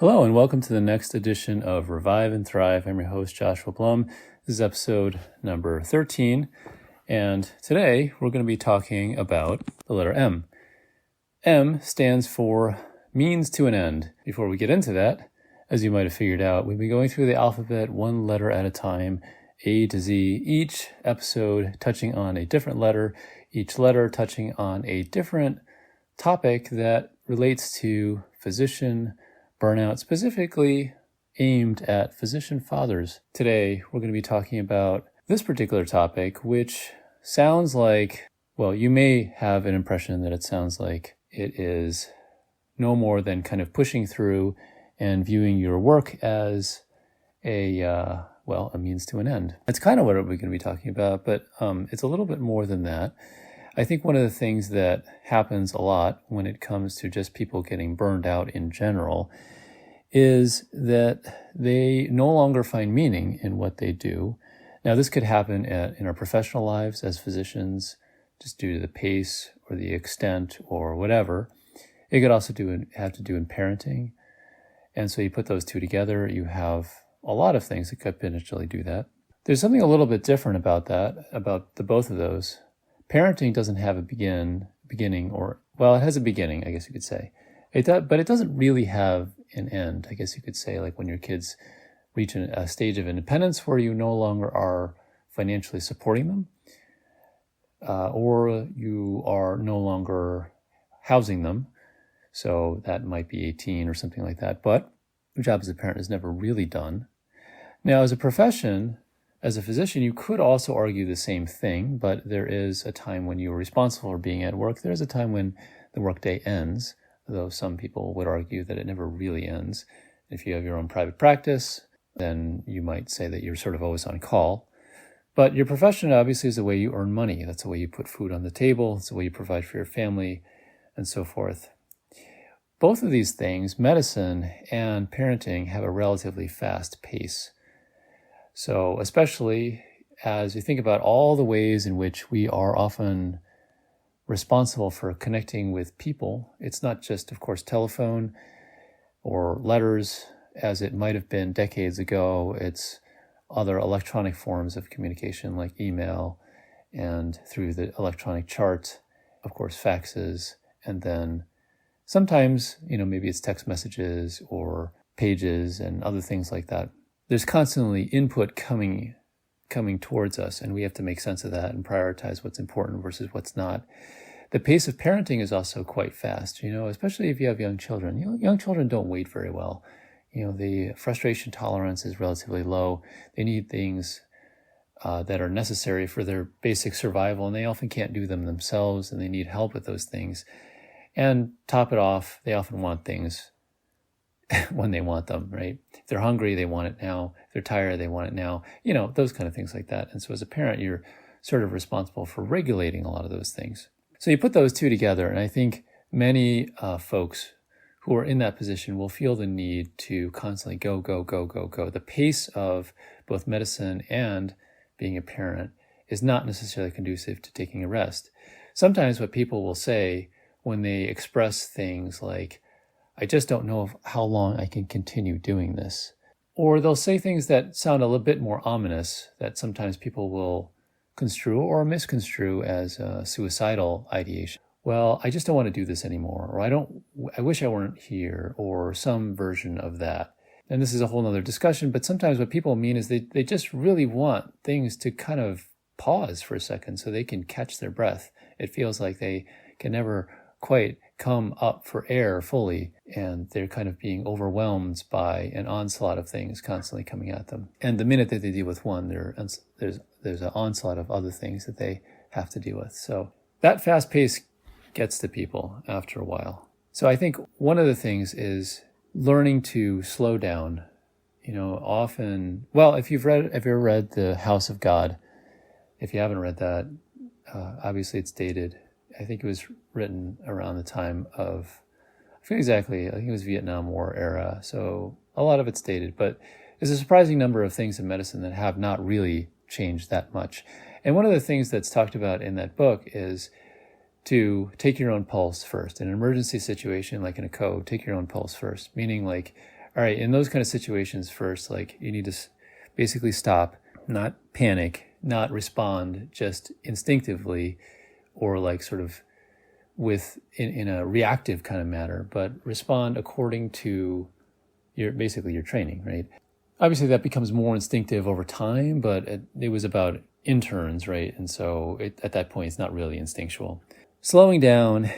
Hello and welcome to the next edition of Revive and Thrive. I'm your host, Joshua Blum. This is episode number 13, and today we're going to be talking about the letter M. M stands for means to an end. Before we get into that, as you might have figured out, we've been going through the alphabet one letter at a time, A to Z, each episode touching on a different letter, each letter touching on a different topic that relates to physician burnout, specifically aimed at physician fathers. Today, we're going to be talking about this particular topic, which sounds like, well, you may have an impression that it sounds like it is no more than kind of pushing through and viewing your work as a means to an end. That's kind of what we're going to be talking about, but it's a little bit more than that. I think one of the things that happens a lot when it comes to just people getting burned out in general is that they no longer find meaning in what they do. Now, this could happen in our professional lives as physicians, just due to the pace or the extent or whatever. It could also have to do in parenting. And so you put those two together, you have a lot of things that could potentially do that. There's something a little bit different about that, about the both of those. Parenting doesn't have a beginning, or, well, it has a beginning, I guess you could say. But it doesn't really have an end, I guess you could say, like when your kids reach a stage of independence where you no longer are financially supporting them, or you are no longer housing them. So that might be 18 or something like that. But your job as a parent is never really done. Now, as a profession, as a physician, you could also argue the same thing, but there is a time when you are responsible for being at work. There's a time when the workday ends, though some people would argue that it never really ends. If you have your own private practice, then you might say that you're sort of always on call. But your profession obviously is the way you earn money. That's the way you put food on the table. It's the way you provide for your family, and so forth. Both of these things, medicine and parenting, have a relatively fast pace. So especially as you think about all the ways in which we are often responsible for connecting with people, it's not just, of course, telephone or letters as it might have been decades ago. It's other electronic forms of communication like email and through the electronic chart, of course, faxes, and then sometimes, maybe it's text messages or pages and other things like that. There's constantly input coming towards us, and we have to make sense of that and prioritize what's important versus what's not. The pace of parenting is also quite fast, especially if you have young children. Young children don't wait very well. The frustration tolerance is relatively low. They need things that are necessary for their basic survival, and they often can't do them themselves, and they need help with those things. And top it off, they often want things when they want them, right? If they're hungry, they want it now. If they're tired, they want it now. Those kind of things like that. And so as a parent, you're sort of responsible for regulating a lot of those things. So you put those two together, and I think many folks who are in that position will feel the need to constantly go, go, go, go, go. The pace of both medicine and being a parent is not necessarily conducive to taking a rest. Sometimes what people will say when they express things like, I just don't know how long I can continue doing this. Or they'll say things that sound a little bit more ominous that sometimes people will construe or misconstrue as suicidal ideation. Well, I just don't want to do this anymore, or I wish I weren't here, or some version of that. And this is a whole other discussion, but sometimes what people mean is they just really want things to kind of pause for a second so they can catch their breath. It feels like they can never quite come up for air fully, and they're kind of being overwhelmed by an onslaught of things constantly coming at them. And the minute that they deal with one, there's an onslaught of other things that they have to deal with. So that fast pace gets to people after a while. So I think one of the things is learning to slow down. Often, well, if you've ever read The House of God, if you haven't read that, obviously it's dated. I think it was written around the time of, I forget exactly, I think it was Vietnam War era. So a lot of it's dated, but there's a surprising number of things in medicine that have not really changed that much. And one of the things that's talked about in that book is to take your own pulse first. In an emergency situation, like in a code, take your own pulse first. Meaning, like, all right, in those kind of situations first, like you need to basically stop, not panic, not respond just instinctively or like sort of in a reactive kind of manner, but respond according to your training, right? Obviously that becomes more instinctive over time, but it was about interns, right? And so at that point, it's not really instinctual. Slowing down,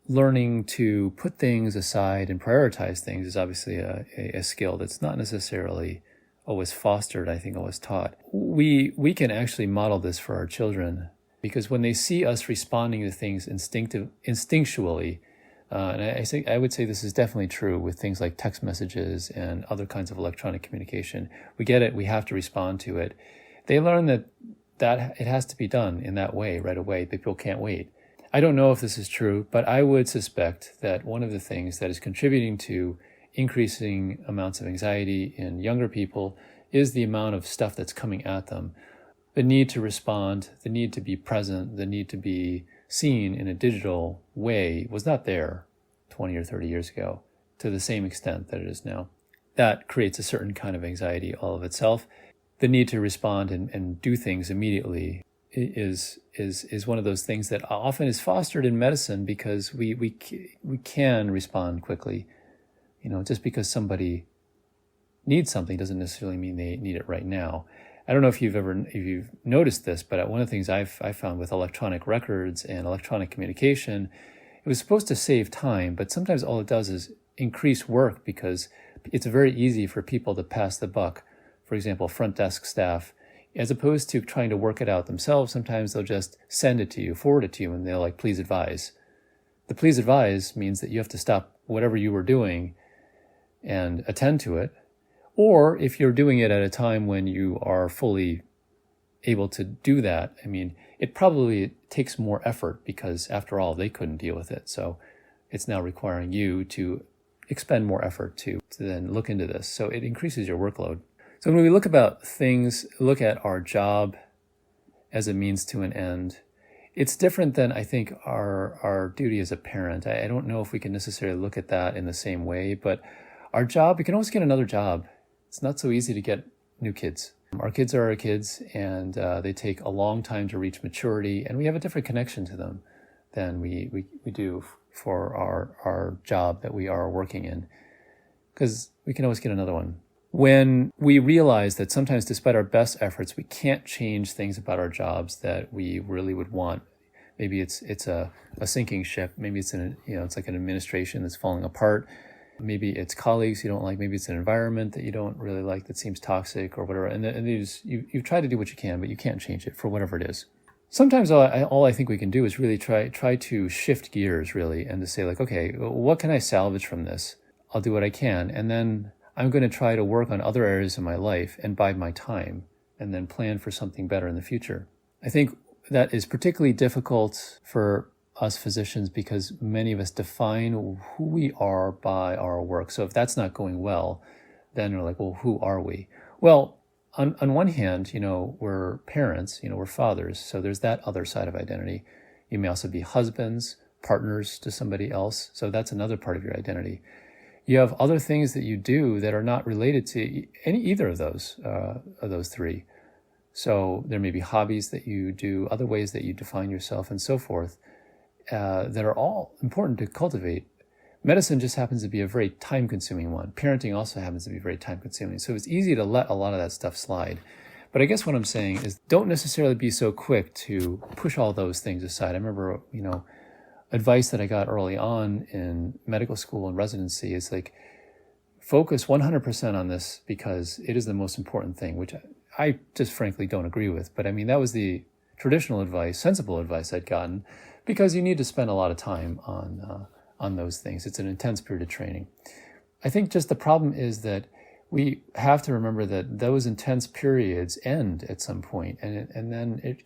learning to put things aside and prioritize things is obviously a skill that's not necessarily always fostered, I think always taught. We can actually model this for our children because when they see us responding to things instinctually, and I would say this is definitely true with things like text messages and other kinds of electronic communication. We get it, we have to respond to it. They learn that it has to be done in that way right away. People can't wait. I don't know if this is true, but I would suspect that one of the things that is contributing to increasing amounts of anxiety in younger people is the amount of stuff that's coming at them. The need to respond, the need to be present, the need to be seen in a digital way was not there 20 or 30 years ago to the same extent that it is now. That creates a certain kind of anxiety all of itself. The need to respond and do things immediately is one of those things that often is fostered in medicine because we can respond quickly. Just because somebody needs something doesn't necessarily mean they need it right now. I don't know if you've noticed this, but one of the things I've found with electronic records and electronic communication, it was supposed to save time, but sometimes all it does is increase work because it's very easy for people to pass the buck. For example, front desk staff, as opposed to trying to work it out themselves, sometimes they'll just send it to you, forward it to you, and they'll like, please advise. The please advise means that you have to stop whatever you were doing and attend to it. Or if you're doing it at a time when you are fully able to do that, it probably takes more effort because after all, they couldn't deal with it. So it's now requiring you to expend more effort to then look into this. So it increases your workload. So when we look at our job as a means to an end, it's different than I think our duty as a parent. I don't know if we can necessarily look at that in the same way, but our job, we can always get another job. It's not so easy to get new kids. Our kids are our kids, and they take a long time to reach maturity, and we have a different connection to them than we do for our job that we are working in, because we can always get another one. When we realize that sometimes despite our best efforts, we can't change things about our jobs that we really would want. Maybe it's a sinking ship. Maybe it's it's like an administration that's falling apart. Maybe it's colleagues you don't like. Maybe it's an environment that you don't really like that seems toxic or whatever. And you've tried to do what you can, but you can't change it for whatever it is. Sometimes all I think we can do is really try to shift gears really and to say like, okay, what can I salvage from this? I'll do what I can. And then I'm going to try to work on other areas of my life and bide my time and then plan for something better in the future. I think that is particularly difficult for us physicians because many of us define who we are by our work. So if that's not going well, then we're like, well, who are we? Well, on one hand, we're parents, we're fathers. So there's that other side of identity. You may also be husbands, partners to somebody else. So that's another part of your identity. You have other things that you do that are not related to either of those three. So there may be hobbies that you do, other ways that you define yourself, and so forth. That are all important to cultivate. Medicine just happens to be a very time-consuming one. Parenting also happens to be very time-consuming. So it's easy to let a lot of that stuff slide. But I guess what I'm saying is don't necessarily be so quick to push all those things aside. I remember, advice that I got early on in medical school and residency is like, focus 100% on this because it is the most important thing, which I just frankly don't agree with. But that was the traditional advice, sensible advice I'd gotten, because you need to spend a lot of time on those things. It's an intense period of training. I think just the problem is that we have to remember that those intense periods end at some point, and then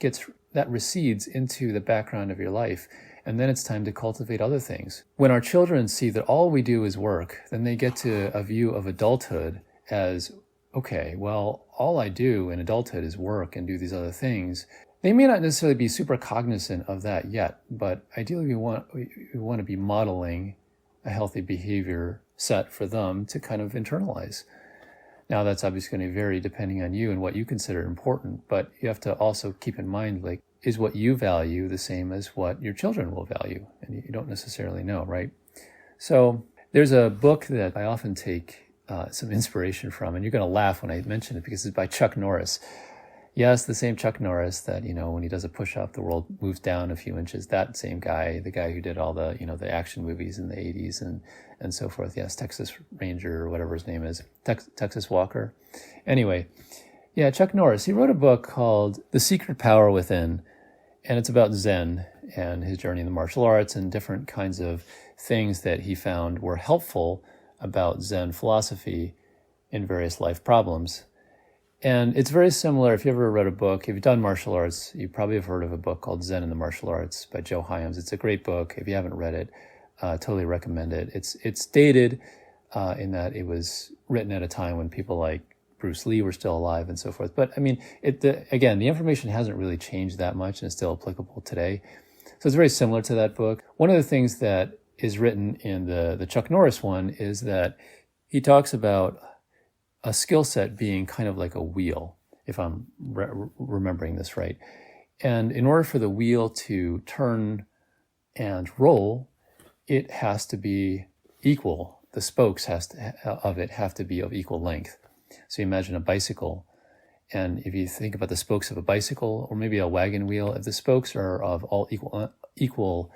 that recedes into the background of your life, and then it's time to cultivate other things. When our children see that all we do is work, then they get to a view of adulthood as, okay, well, all I do in adulthood is work and do these other things. They may not necessarily be super cognizant of that yet, but ideally we want to be modeling a healthy behavior set for them to kind of internalize. Now, that's obviously going to vary depending on you and what you consider important, but you have to also keep in mind, like, is what you value the same as what your children will value? And you don't necessarily know, right? So there's a book that I often take some inspiration from, and you're going to laugh when I mention it because it's by Chuck Norris. Yes, the same Chuck Norris that, when he does a push-up, the world moves down a few inches. That same guy, the guy who did all the, the action movies in the 80s and so forth. Yes, Texas Ranger or whatever his name is, Texas Walker. Anyway, yeah, Chuck Norris, he wrote a book called The Secret Power Within, and it's about Zen and his journey in the martial arts and different kinds of things that he found were helpful about Zen philosophy in various life problems. And it's very similar. If you ever read a book, if you've done martial arts, you probably have heard of a book called Zen in the Martial Arts by Joe Hyams. It's a great book. If you haven't read it, totally recommend it. It's dated in that it was written at a time when people like Bruce Lee were still alive and so forth. But I mean, again, the information hasn't really changed that much and it's still applicable today. So it's very similar to that book. One of the things that is written in the Chuck Norris one is that he talks about a skill set being kind of like a wheel, if I'm remembering this right. And in order for the wheel to turn and roll, it has to be equal. The spokes of it have to be of equal length. So you imagine a bicycle, and if you think about the spokes of a bicycle or maybe a wagon wheel, if the spokes are of all equal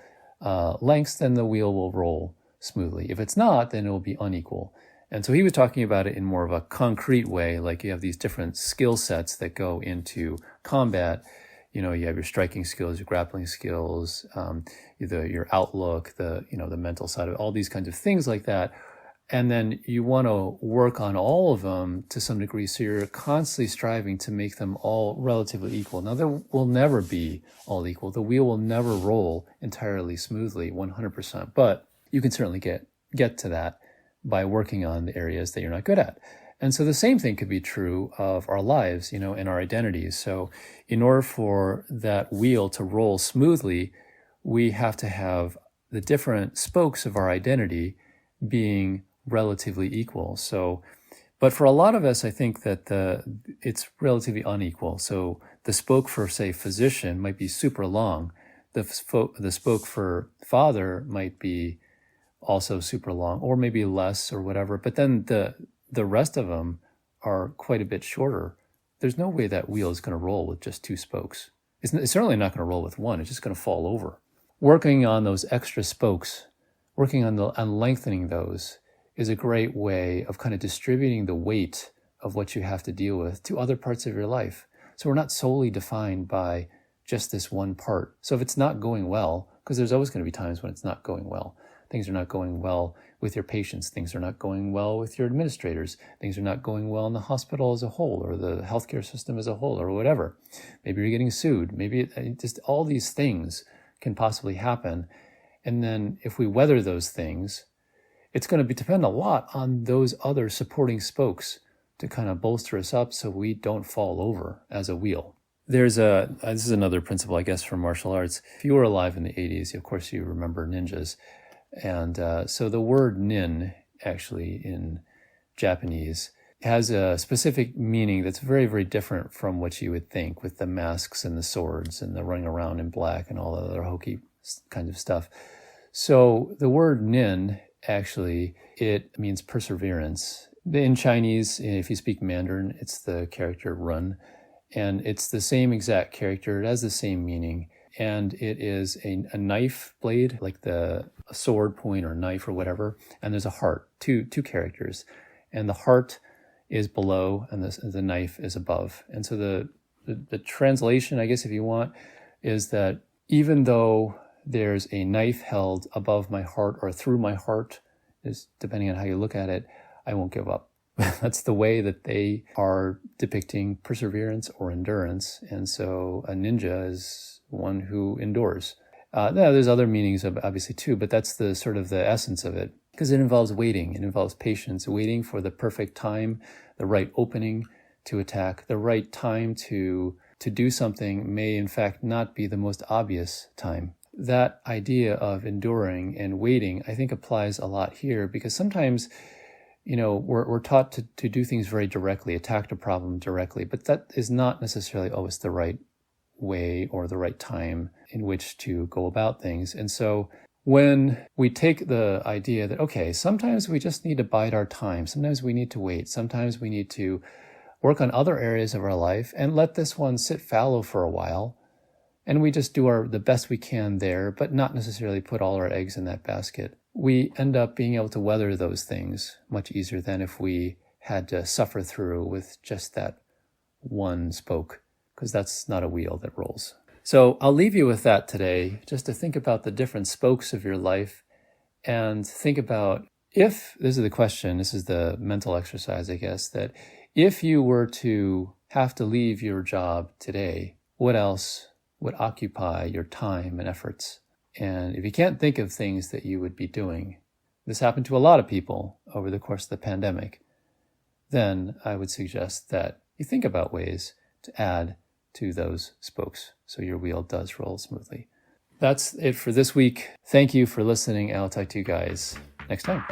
lengths, then the wheel will roll smoothly. If it's not, then it will be unequal. And so he was talking about it in more of a concrete way, like you have these different skill sets that go into combat. You have your striking skills, your grappling skills, your outlook, the mental side of it, all these kinds of things like that. And then you want to work on all of them to some degree. So you're constantly striving to make them all relatively equal. Now, there will never be all equal. The wheel will never roll entirely smoothly, 100%. But you can certainly get to that by working on the areas that you're not good at. And so the same thing could be true of our lives, and our identities. So in order for that wheel to roll smoothly, we have to have the different spokes of our identity being relatively equal. So, but for a lot of us, I think that it's relatively unequal. So the spoke for, say, physician might be super long. The spoke for father might be also super long, or maybe less or whatever. But then the rest of them are quite a bit shorter. There's no way that wheel is going to roll with just two spokes. It's certainly not going to roll with one. It's just going to fall over. Working on those extra spokes, working on lengthening those is a great way of kind of distributing the weight of what you have to deal with to other parts of your life. So we're not solely defined by just this one part. So if it's not going well, because there's always going to be times when it's not going well. Things are not going well with your patients. Things are not going well with your administrators. Things are not going well in the hospital as a whole or the healthcare system as a whole or whatever. Maybe you're getting sued. Maybe just all these things can possibly happen. And then if we weather those things, it's going to depend a lot on those other supporting spokes to kind of bolster us up so we don't fall over as a wheel. This is another principle, I guess, from martial arts. If you were alive in the 80s, of course you remember ninjas. And so the word nin, actually, in Japanese, has a specific meaning that's very, very different from what you would think with the masks and the swords and the running around in black and all the other hokey kind of stuff. So the word nin, actually, it means perseverance. In Chinese, if you speak Mandarin, it's the character run. And it's the same exact character. It has the same meaning. And it is a knife blade, like a sword point or knife or whatever. And there's a heart, two characters. And the heart is below and the knife is above. And so the translation, I guess, if you want, is that even though there's a knife held above my heart or through my heart, is depending on how you look at it, I won't give up. That's the way that they are depicting perseverance or endurance. And so a ninja is one who endures. Now, there's other meanings obviously too, but that's the sort of the essence of it, because it involves waiting. It involves patience, waiting for the perfect time, the right opening to attack, the right time to do something may in fact not be the most obvious time. that idea of enduring and waiting, I think, applies a lot here, because sometimes, we're taught to do things very directly, attack the problem directly, but that is not necessarily always the right way or the right time in which to go about things. And so when we take the idea that, okay, sometimes we just need to bide our time, sometimes we need to wait, sometimes we need to work on other areas of our life and let this one sit fallow for a while, and we just do the best we can there, but not necessarily put all our eggs in that basket, we end up being able to weather those things much easier than if we had to suffer through with just that one spoke, because that's not a wheel that rolls. So I'll leave you with that today, just to think about the different spokes of your life and think about this is the question, this is the mental exercise, I guess, that if you were to have to leave your job today, what else would occupy your time and efforts? And if you can't think of things that you would be doing, this happened to a lot of people over the course of the pandemic, then I would suggest that you think about ways to add to those spokes so your wheel does roll smoothly. That's it for this week. Thank you for listening. I'll talk to you guys next time.